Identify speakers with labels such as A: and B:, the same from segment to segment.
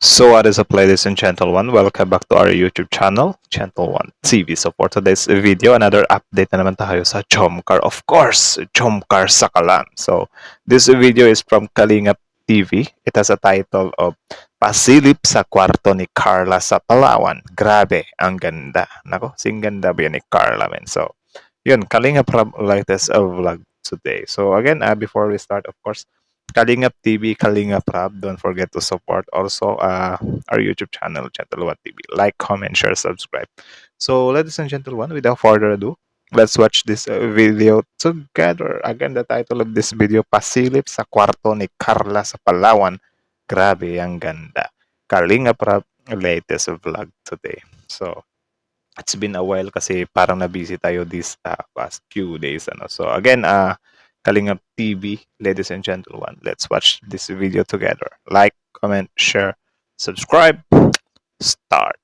A: So what is up, ladies and gentlemen? Welcome back to our YouTube channel, Channel 1 TV. So for today's video, another update na naman tayo sa Jomcar. Of course, Jomcar Sakalan. So this video is from Kalingap TV. It has a title of Pasilip sa kwarto ni Carla sa Palawan. Grabe, ang ganda. Nako, sing ganda ba yan ni Carla, men? So yun, Kalingap latest vlog today. So again, before we start, of course, Kalingap TV, Kalingap Rab. Don't forget to support also our YouTube channel, Channel 1 TV. Like, comment, share, subscribe. So, ladies and gentlemen, without further ado, let's watch this video together. Again, the title of this video, Pasilip sa kwarto ni Carla sa Palawan. Grabe, ang ganda. Kalingap Rab, latest vlog today. So, it's been a while kasi parang na-busy tayo these past few days. So, again, Kalingap TV, ladies and gentlemen, let's watch this video together. Like, comment, share, subscribe. Start.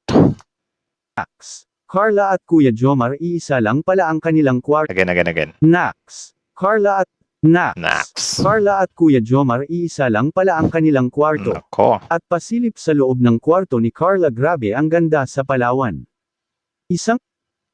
B: Nax. Carla at Kuya Jomar iisa lang pala ang kanilang kwarto.
A: Again.
B: Nax. Carla at
A: Nax.
B: Carla at Kuya Jomar iisa lang pala ang kanilang kwarto.
A: Nako.
B: At pasilip sa loob ng kwarto ni Carla, grabe ang ganda sa Palawan. Isang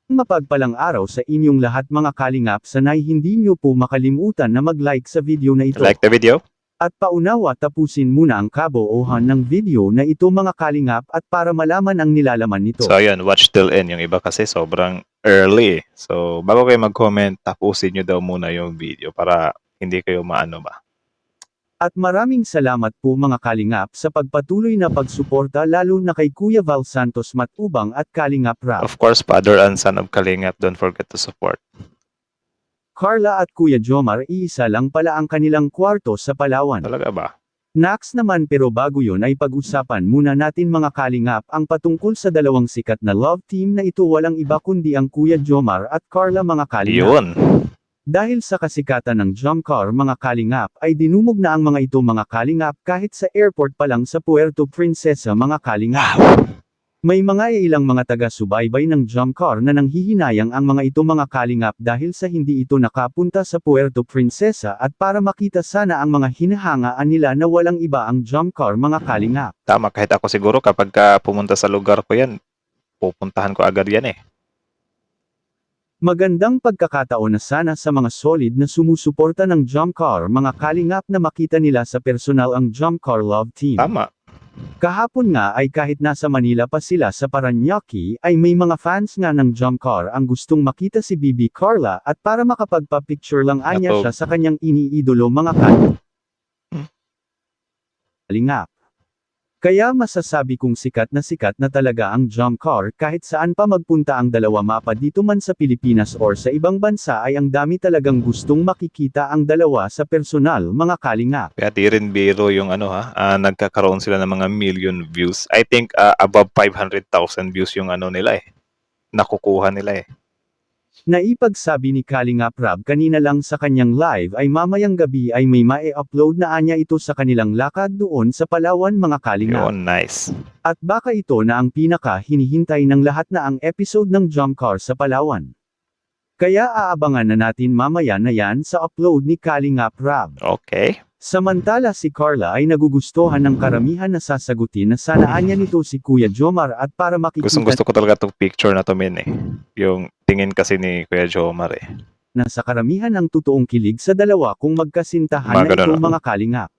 B: mapagpalang araw sa inyong lahat mga kalingap, sanay hindi nyo po makalimutan na mag-like sa video na ito.
A: Like the video?
B: At paunawa tapusin muna ang kabuuhan ng video na ito mga kalingap at para malaman ang nilalaman nito.
A: So ayun, watch till end. Yung iba kasi sobrang early. So bago kayo mag-comment, tapusin nyo daw muna yung video para hindi kayo maano ba.
B: At maraming salamat po mga kalingap sa pagpatuloy na pagsuporta lalo na kay Kuya Val Santos Matubang at Kalingap Rab.
A: Of course, father and son of Kalingap, don't forget to support.
B: Carla at Kuya Jomar iisa lang pala ang kanilang kwarto sa Palawan.
A: Talaga ba?
B: Nax naman, pero bago yun ay pag-usapan muna natin mga kalingap ang patungkol sa dalawang sikat na love team na ito, walang iba kundi ang Kuya Jomar at Carla mga kalingap.
A: Yun.
B: Dahil sa kasikatan ng Jomcar mga kalingap ay dinumog na ang mga ito mga kalingap kahit sa airport pa lang sa Puerto Princesa mga kalingap. May mga ilang mga taga-subaybay ng Jomcar na nanghihinayang ang mga ito mga kalingap dahil sa hindi ito nakapunta sa Puerto Princesa at para makita sana ang mga hinahangaan nila na walang iba ang Jomcar mga kalingap.
A: Tama, kahit ako siguro kapag pumunta sa lugar ko yan, pupuntahan ko agad yan eh.
B: Magandang pagkakataon na sana sa mga solid na sumusuporta ng Jomcar mga kalingap na makita nila sa personal ang Jomcar Love Team.
A: Tama.
B: Kahapon nga ay kahit nasa Manila pa sila sa Paranaque ay may mga fans nga ng Jomcar ang gustong makita si Bibi Carla at para makapagpa-picture lang anya
A: Ato.
B: siya sa kanyang iniidolo mga kalingap. Kaya masasabi kong sikat na talaga ang Jomcar kahit saan pa magpunta ang dalawa, mapa dito man sa Pilipinas or sa ibang bansa ay ang dami talagang gustong makikita ang dalawa sa personal mga kalingap.
A: Kaya di rin biro yung nagkakaroon sila ng mga million views. I think above 500,000 views yung nila eh. Nakukuha nila eh.
B: Naipagsabi ni Kalingap Rab kanina lang sa kanyang live ay mamayang gabi ay may mae-upload na anya ito sa kanilang lakad doon sa Palawan mga kalingap.
A: Yun, nice.
B: At baka ito na ang pinaka hinihintay ng lahat na ang episode ng Jomcar sa Palawan. Kaya aabangan na natin mamaya na yan sa upload ni Kalingap Rab.
A: Okay.
B: Samantala si Carla ay nagugustuhan ng karamihan na sasagutin na sana anya nito si Kuya Jomar at para makikita
A: Gusto ko talaga itong picture na to, men eh. Yung tingin kasi ni Kuya Jomar eh.
B: na sa karamihan ang totoong kilig sa dalawa kung magkasintahan na ito mga kalingap.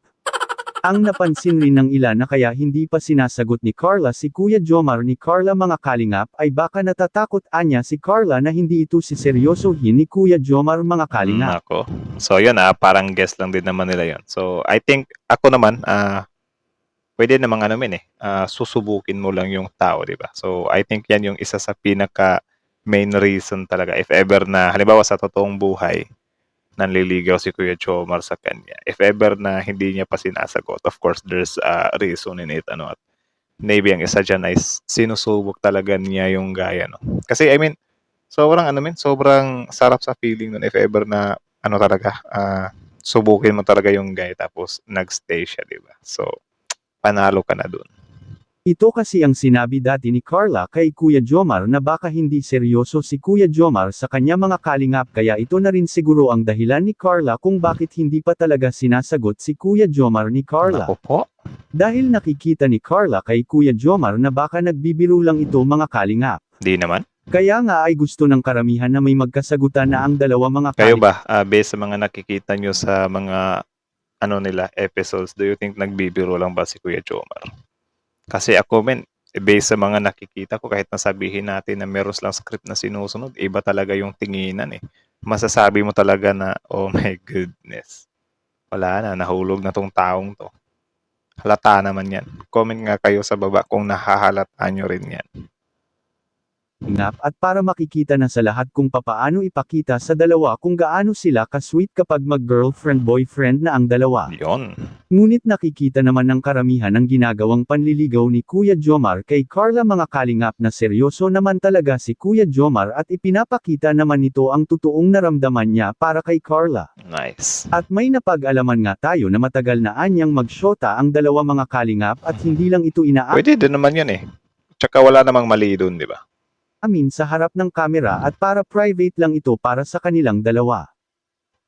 B: Ang napansin rin ng ilan na kaya hindi pa sinasagot ni Carla si Kuya Jomar ni Carla mga kalingap ay baka natatakot anya si Carla na hindi ito si seryosohin ni Kuya Jomar mga kalingap.
A: Ako. So yun parang guess lang din naman nila yun. So I think ako naman pwede namang susubukin mo lang yung tao, di ba? So I think yan yung isa sa pinaka main reason talaga if ever na halimbawa sa totoong buhay nanliligaw si Kuya Jomar sa kanya. If ever na hindi niya pa sinasagot, of course, there's a reason in it. At maybe ang isa dyan ay sinusubok talaga niya yung gaya. No? Kasi, I mean, sobrang sarap sa feeling nun if ever na, subukin mo talaga yung gaya tapos nagstay siya, di ba? So, panalo ka na dun.
B: Ito kasi ang sinabi dati ni Carla kay Kuya Jomar na baka hindi seryoso si Kuya Jomar sa kanya mga kalingap kaya ito na rin siguro ang dahilan ni Carla kung bakit hindi pa talaga sinasagot si Kuya Jomar ni Carla.
A: Naku po.
B: Dahil nakikita ni Carla kay Kuya Jomar na baka nagbibiro lang ito mga kalingap.
A: Di naman.
B: Kaya nga ay gusto ng karamihan na may magkasagutan na ang dalawa mga
A: Kayo
B: kalingap.
A: ba, based sa mga nakikita nyo sa mga nila episodes, do you think nagbibiro lang ba si Kuya Jomar? Kasi ako based sa mga nakikita ko, kahit nasabihin natin na meron lang script na sinusunod, iba talaga yung tinginan eh. Masasabi mo talaga na, oh my goodness, wala na, nahulog na tong taong to. Halata naman yan. Comment nga kayo sa baba kung nahahalata nyo rin yan.
B: At para makikita na sa lahat kung papaano ipakita sa dalawa kung gaano sila ka-sweet kapag mag-girlfriend-boyfriend na ang dalawa.
A: Yon.
B: Ngunit nakikita naman ng karamihan ang ginagawang panliligaw ni Kuya Jomar kay Carla mga kalingap na seryoso naman talaga si Kuya Jomar at ipinapakita naman nito ang totoong naramdaman niya para kay Carla.
A: Nice.
B: At may napag-alaman nga tayo na matagal na anyang magsyota ang dalawa mga kalingap at hindi lang ito
A: Pwede din naman yan eh. Tsaka wala namang mali dun, di ba?
B: amin sa harap ng kamera at para private lang ito para sa kanilang dalawa.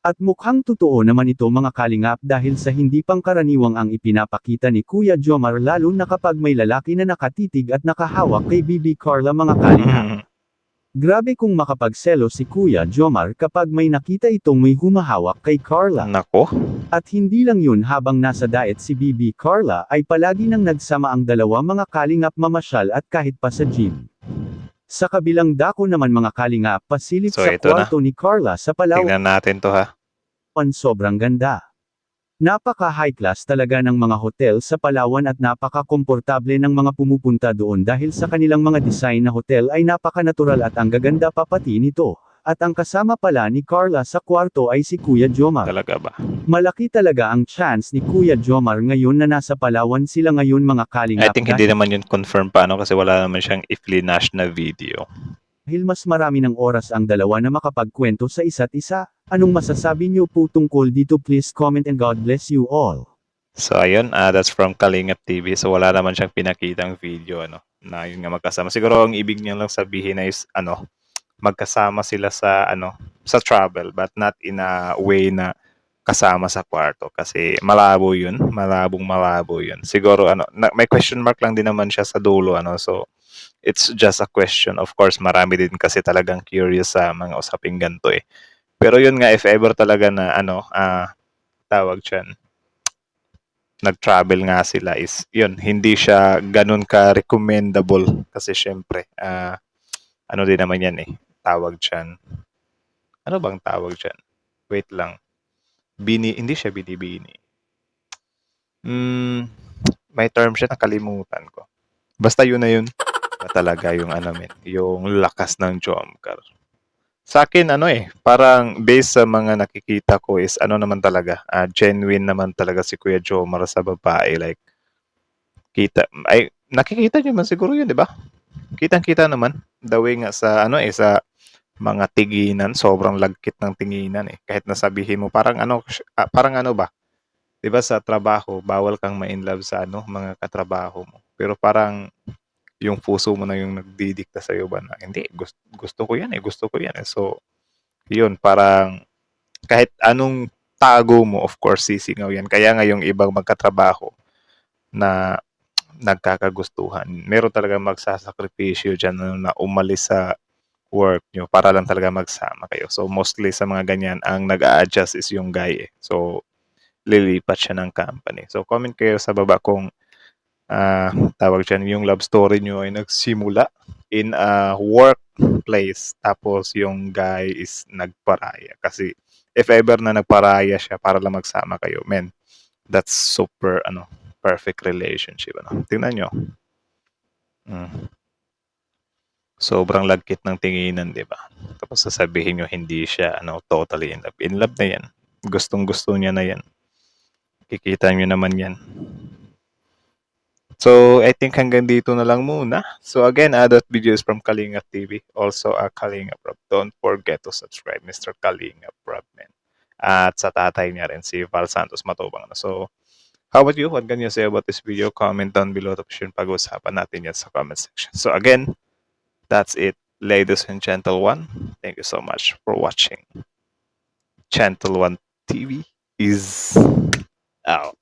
B: At mukhang totoo naman ito mga kalingap dahil sa hindi pangkaraniwang ang ipinapakita ni Kuya Jomar lalo na kapag may lalaki na nakatitig at nakahawak kay Bibi Carla mga kalingap. Grabe kung makapagselo si Kuya Jomar kapag may nakita itong may humahawak kay Carla.
A: Nako.
B: At hindi lang yun habang nasa diet si Bibi Carla ay palagi nang nagsama ang dalawa mga kalingap mamasyal at kahit pa sa gym. Sa kabilang dako naman mga kalingap pasilip
A: So,
B: sa
A: ito
B: kwarto ni Carla sa Palawan
A: Tingnan natin to ha.
B: sobrang ganda. Napaka-high class talaga ng mga hotel sa Palawan at napaka-komportable ng mga pumupunta doon dahil sa kanilang mga design na hotel ay napaka-natural at ang gaganda pa pati nito. At ang kasama pala ni Carla sa kwarto ay si Kuya Jomar.
A: Talaga ba?
B: Malaki talaga ang chance ni Kuya Jomar ngayon na nasa Palawan sila ngayon mga
A: I
B: kalingap
A: think hindi naman yun confirm pa kasi wala naman siyang i-flash na video.
B: dahil mas marami ng oras ang dalawa na makapagkwento sa isa't isa. Anong masasabi niyo po tungkol dito? Please comment and God bless you all.
A: So ayun, that's from Kalingap TV. So wala naman siyang pinakitang video na yun nga magkasama. Siguro ang ibig niya lang sabihin is magkasama sila sa sa travel but not in a way na kasama sa kwarto kasi malabo yun, malabo yun. Siguro may question mark lang din naman siya sa dulo so it's just a question. Of course, marami din kasi talagang curious sa mga usaping ganito eh. Pero yun nga, if ever talaga na tawag diyan, nag-travel nga sila is yun, hindi siya ganun ka-recommendable kasi syempre din naman yan eh, tawag diyan. Ano bang tawag diyan? Wait lang. Hindi siya binibini. May term siya, nakalimutan ko. Basta yun na yun. Talaga yung yung lakas ng Jomcar. Sa akin parang based sa mga nakikita ko is naman talaga, genuine naman talaga si Kuya Jomar sa babae, like nakikita niyo man siguro yun, di ba? Kitang-kita naman the way nga sa sa mga tinginan, sobrang lagkit ng tinginan eh. Kahit nasabihin mo parang parang ba? 'Di ba sa trabaho, bawal kang ma-inlove sa mga katrabaho mo. Pero parang yung puso mo na yung nagdidikta sa iyo ba na hindi, gusto ko yan eh, gusto ko yan eh. So, yun, parang kahit anong tago mo, of course, sisingaw yan. Kaya nga yung ibang magkatrabaho na nagkakagustuhan, meron talaga magsasakripisyo dyan na umalis sa work nyo para lang talaga magsama kayo. So, mostly sa mga ganyan, ang nag-a-adjust is yung guy eh. So, lilipat siya ng company. So, comment kayo sa baba kung tawag dyan, yung love story nyo ay nagsimula in a workplace tapos yung guy is nagparaya. Kasi if ever na nagparaya siya para lang magsama kayo, men, that's super perfect relationship. Tingnan nyo. Sobrang lagkit ng tinginan, di ba? Tapos sasabihin nyo hindi siya totally in love. In love na yan. Gustong-gusto niya na yan. Kikita nyo naman yan. So, I think hanggang dito na lang muna. So, again, that video is from Kalingap TV. Also, Kalingap Rob. Don't forget to subscribe, Mr. Kalingap Rob, man. At sa tatay niya rin, si Val Santos Matubang. So, How about you? What can you say about this video? Comment down below tapos yun pag-usapan natin yan sa comment section. So again, that's it, ladies and gentlemen. Thank you so much for watching. Gentle One TV is out.